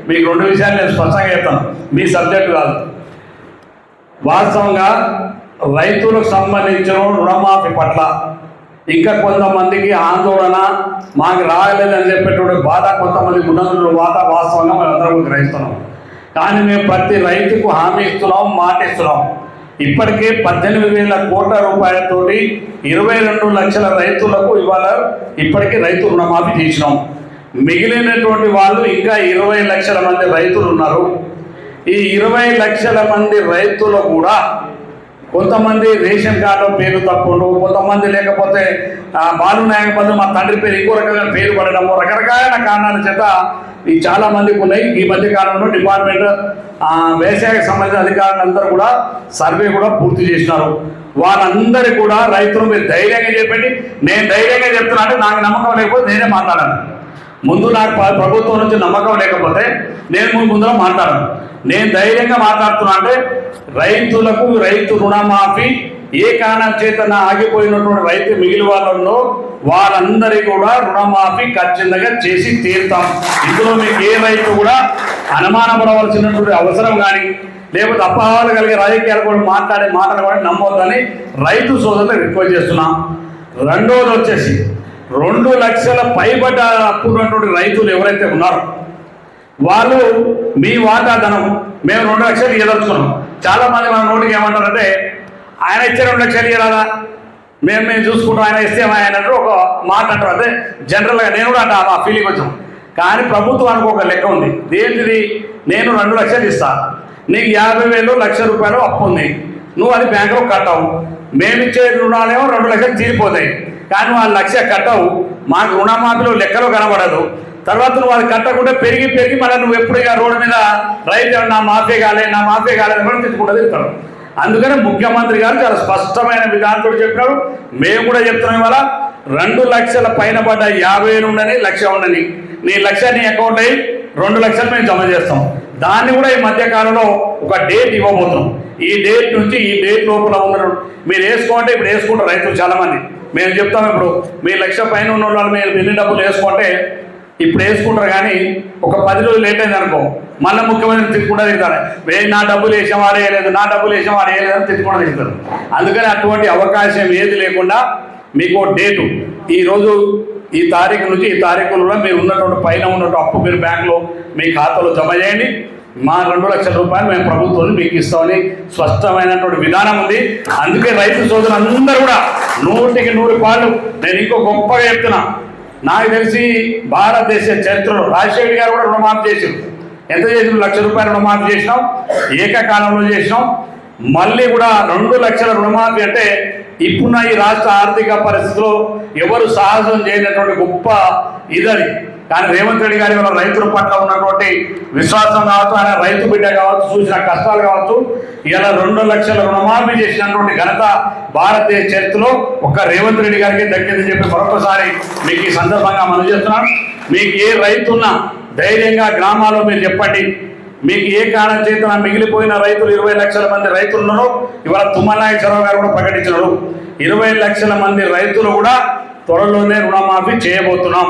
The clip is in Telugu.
మీకు రెండు విషయాలు నేను స్పష్టంగా చెప్తాను, మీ సబ్జెక్టు కాదు. వాస్తవంగా రైతులకు సంబంధించిన రుణమాఫీ పట్ల ఇంకా కొంతమందికి ఆందోళన, మాకు రాలేదని చెప్పేటువంటి బాధ కొంతమందికి ఉన్నందుకు వాస్తవంగా మనం అందరం గ్రహిస్తున్నాం. కానీ మేము ప్రతి రైతుకు హామీ ఇస్తున్నాం, మాట ఇస్తున్నాం. ఇప్పటికే 18,000 కోట్ల రూపాయలతోటి 22 లక్షల రైతులకు ఇవాళ ఇప్పటికీ రైతు రుణమాఫీ చేసినాం. మిగిలినటువంటి వాళ్ళు ఇంకా 20 లక్షల మంది రైతులు ఉన్నారు. ఈ 20 లక్షల మంది రైతులు కూడా కొంతమంది రేషన్ కార్డు పేరు తప్పుడు, కొంతమంది లేకపోతే బాలు నాయక బదులు మా తండ్రి పేరు ఇంకో రకంగా పేరు పడడము, రకరకాల కారణాల చేత ఈ చాలా మందికి ఉన్నాయి. ఈ మధ్య కాలంలో డిపార్ట్మెంట్ వ్యవసాయకు సంబంధించిన అధికారులందరూ కూడా సర్వే కూడా పూర్తి చేసినారు. వాళ్ళందరూ కూడా రైతులు మీరు ధైర్యంగా చెప్పండి. నేను ధైర్యంగా చెప్తున్నా అంటే నాకు నమ్మకం లేకపోతే నేనే మాట్లాడాను. ముందు నాకు ప్రభుత్వం నుంచి నమ్మకం లేకపోతే నేను ముందులో మాట్లాడను. నేను ధైర్యంగా మాట్లాడుతున్నా అంటే రైతులకు రైతు రుణమాఫీ ఏ కారణం చేత ఆగిపోయినటువంటి రైతు మిగిలి వాళ్ళలో వాళ్ళందరికీ కూడా రుణమాఫీ ఖచ్చితంగా చేసి తీరుతాం. ఇందులో మీకు ఏ రైతు కూడా అనుమానపడవలసినటువంటి అవసరం కానీ లేకపోతే అపహాలు కలిగే రాజకీయాలు కూడా మాట్లాడే మాటలు కూడా నమ్మొద్దని రైతు సోదరులకు రిక్వెస్ట్ చేస్తున్నాం. రెండోది వచ్చేసి 2 లక్షల పైబడ్డ అప్పు ఉన్నటువంటి రైతులు ఎవరైతే ఉన్నారో వాళ్ళు మీ వాటాధనం మేము 2 లక్షలు ఇవ్వదలుచుకున్నాం. చాలామంది మన నోటికి ఏమంటారంటే ఆయన ఇచ్చే 2 లక్షలు ఇవ్వాలా, మేము చూసుకుంటాం, ఆయన ఇస్తే ఆయన ఒక మాట అంటారు. అదే జనరల్గా నేను కూడా అంటా, మా ఫీలింగ్ వచ్చాం. కానీ ప్రభుత్వానికి ఒక లెక్క ఉంది. ఏంటిది? నేను 2 లక్షలు ఇస్తా, నీకు 50,000 ₹1,00,000 అప్పు ఉంది, నువ్వు అది బ్యాంకులో కట్టవు. మేమిచ్చే రుణాలేమో 2 లక్షలు తీరిపోతాయి, కానీ నువ్వు 1,00,000 కట్టవు. మాకు రుణమాఫీలో లెక్కలో కనబడదు. తర్వాత నువ్వు అది కట్టకుండా పెరిగి మళ్ళీ నువ్వు ఎప్పుడు ఇక రోడ్డు మీద రైతు నా మాఫీ కాలేదు కూడా తెచ్చుకుంటూ తిరుగుతాడు. అందుకని ముఖ్యమంత్రి గారు చాలా స్పష్టమైన విధానంతో చెప్పినారు. మేము కూడా చెప్తున్నాం, ఇవాళ 2 లక్షల పైన పడ్డ 50,000 ఉండని, 1,00,000 ఉండని, నీ 1,00,000 నీ అకౌంట్ అయ్యి 2 లక్షలు మేము జమ చేస్తాం. దాన్ని కూడా ఈ మధ్యకాలంలో ఒక డేట్ ఇవ్వబోతున్నాం. ఈ డేట్ నుంచి ఈ డేట్ లోపల ఉన్న మీరు వేసుకోంటే ఇప్పుడు వేసుకుంటారు రైతులు చాలామంది. మేము చెప్తాం, ఇప్పుడు మీ 1,00,000 పైన ఉన్న వాళ్ళు మీరు ఎన్ని డబ్బులు వేసుకుంటే ఇప్పుడు వేసుకుంటారు. కానీ ఒక 10 రోజులు లేట్ అయింది అనుకో, మళ్ళీ ముఖ్యమంత్రి తిట్టుకుంటూ తిరుగుతారు. నా డబ్బులు వేసాం వాడేయలేదు, నా డబ్బులు వేసాం వాడేయలేదని తిట్టుకుంటూ తిరుగుతారు. అందుకని అటువంటి అవకాశం ఏది లేకుండా మీకు డేటు ఈరోజు ఈ తారీఖు నుంచి ఈ తారీఖులో మీరు ఉన్నటువంటి పైన ఉన్నటువంటి అప్పు మీరు బ్యాంకులో మీ ఖాతాలో జమ చేయండి. మా 2 లక్షల రూపాయలు మేము ప్రభుత్వాన్ని మీకు ఇస్తామని స్పష్టమైనటువంటి విధానం ఉంది. అందుకే రైతు సోదరులందరూ కూడా 100కి 100 నేను ఇంకో గొప్పగా చెప్తున్నా. నాకు తెలిసి భారతదేశ చరిత్రలో రాజశేఖర్ గారు కూడా రుణమాఫీ చేసారు. ఎంత చేసిన ₹1,00,000 రుణమాఫీ చేసినాం, ఏకకాలంలో చేసినాం. మళ్ళీ కూడా 2 లక్షల రుణమాఫీ అంటే ఇప్పుడున్న ఈ రాష్ట్ర ఆర్థిక పరిస్థితిలో ఎవరు సాహసం చేయనటువంటి గొప్ప ఇదని. కానీ రేవంత్ రెడ్డి గారి వల్ల రైతుల పట్ల ఉన్నటువంటి విశ్వాసం కావచ్చు, ఆయన రైతు బిడ్డ కావచ్చు, చూసిన కష్టాలు కావచ్చు, ఇలా 2 లక్షల రుణమాఫీ చేసినటువంటి ఘనత భారతదేశ చరిత్రలో ఒక్క రేవంత్ రెడ్డి గారికి దక్కిందని చెప్పి మరొకసారి మీకు ఈ సందర్భంగా మనం చేస్తున్నాను. మీకు ఏ రైతున్నా ధైర్యంగా గ్రామాల్లో మీరు చెప్పండి. మీకు ఏ కారణం చేత మిగిలిపోయిన రైతులు 20 లక్షల మంది రైతులు ఉన్నారు. ఇవాళ తుమ్మల నాగేశ్వరరావు గారు కూడా ప్రకటించినారు, 20 లక్షల మంది రైతులు కూడా త్వరలోనే రుణమాఫీ చేయబోతున్నాం.